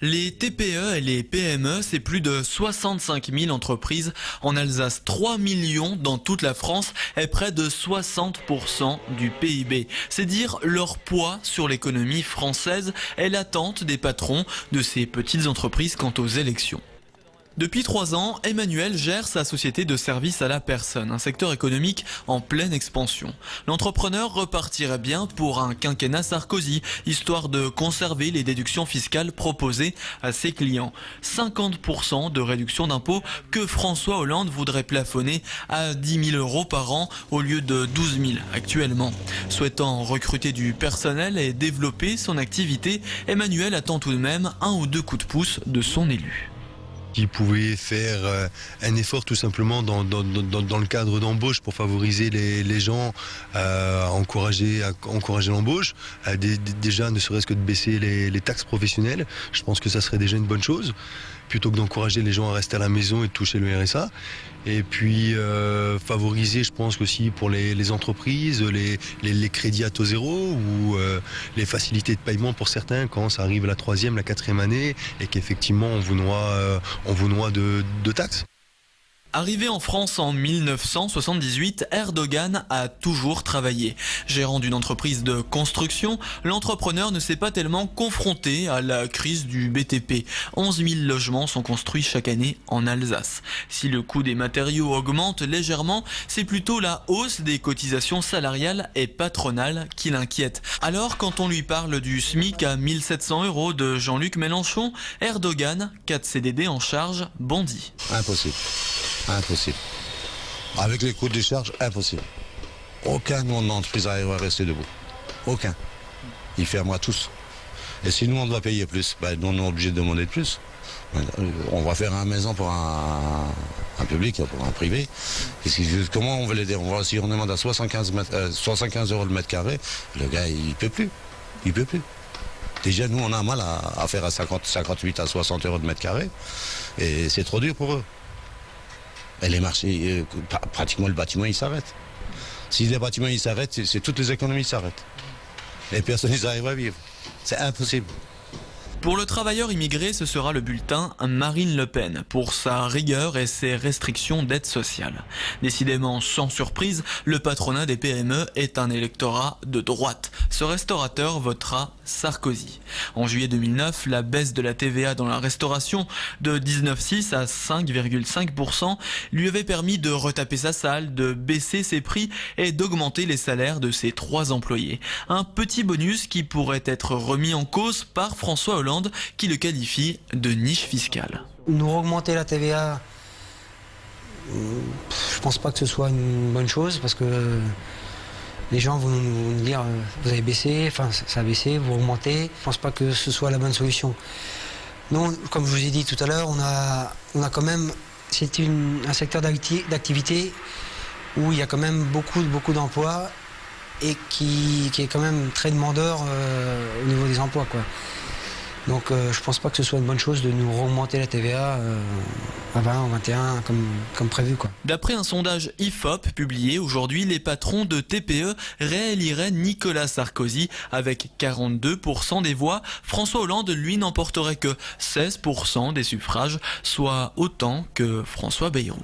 Les TPE et les PME, c'est plus de 65 000 entreprises en Alsace, 3 millions dans toute la France et près de 60% du PIB. C'est dire leur poids sur l'économie française et l'attente des patrons de ces petites entreprises quant aux élections. Depuis 3 ans, Emmanuel gère sa société de services à la personne, un secteur économique en pleine expansion. L'entrepreneur repartirait bien pour un quinquennat Sarkozy, histoire de conserver les déductions fiscales proposées à ses clients. 50% de réduction d'impôts que François Hollande voudrait plafonner à 10 000 euros par an au lieu de 12 000 actuellement. Souhaitant recruter du personnel et développer son activité, Emmanuel attend tout de même 1 ou 2 coups de pouce de son élu. Qui pouvait faire un effort tout simplement dans le cadre d'embauche pour favoriser les gens, encourager l'embauche, déjà ne serait-ce que de baisser les taxes professionnelles. Je pense que ça serait déjà une bonne chose, plutôt que d'encourager les gens à rester à la maison et de toucher le RSA. Et puis favoriser, je pense aussi pour les entreprises, les crédits à taux zéro ou les facilités de paiement pour certains quand ça arrive à la 3e, la 4e année et qu'effectivement on vous noie de taxes. Arrivé en France en 1978, Erdogan a toujours travaillé. Gérant d'une entreprise de construction, l'entrepreneur ne s'est pas tellement confronté à la crise du BTP. 11 000 logements sont construits chaque année en Alsace. Si le coût des matériaux augmente légèrement, c'est plutôt la hausse des cotisations salariales et patronales qui l'inquiète. Alors, quand on lui parle du SMIC à 1 700 euros de Jean-Luc Mélenchon, Erdogan, 4 CDD en charge, bondit. Impossible. Impossible. Avec les coûts des charges, impossible. Aucun nom d'entreprise arrive à rester debout. Aucun. Ils ferment tous. Et si nous, on doit payer plus, nous, on est obligé de demander de plus. On va faire une maison pour un public, pour un privé. Comment on veut l'aider? Si on demande à 75 euros le mètre carré, le gars, il peut plus. Il peut plus. Déjà, nous, on a mal à faire à 58 à 60 euros de mètre carré. Et c'est trop dur pour eux. Et les marchés, pratiquement le bâtiment, il s'arrête. Si les bâtiments, ils s'arrêtent, c'est toutes les économies s'arrêtent. Et personne n'arrive à vivre. C'est impossible. Pour le travailleur immigré, ce sera le bulletin Marine Le Pen, pour sa rigueur et ses restrictions d'aide sociale. Décidément, sans surprise, le patronat des PME est un électorat de droite. Ce restaurateur votera Sarkozy. En juillet 2009, la baisse de la TVA dans la restauration de 19,6 à 5,5% lui avait permis de retaper sa salle, de baisser ses prix et d'augmenter les salaires de ses 3 employés. Un petit bonus qui pourrait être remis en cause par François Hollande, qui le qualifie de niche fiscale. Nous augmenter la TVA, je pense pas que ce soit une bonne chose parce que les gens vont nous dire vous avez baissé, enfin ça a baissé, vous augmentez. Je pense pas que ce soit la bonne solution. Non, comme je vous ai dit tout à l'heure, on a quand même, c'est un secteur d'activité où il y a quand même beaucoup d'emplois et qui est quand même très demandeur au niveau des emplois, quoi. Donc je pense pas que ce soit une bonne chose de nous augmenter la TVA à 20 ou 21 comme prévu, quoi. D'après un sondage IFOP publié aujourd'hui, les patrons de TPE rééliraient Nicolas Sarkozy avec 42% des voix. François Hollande, lui, n'emporterait que 16% des suffrages, soit autant que François Bayrou.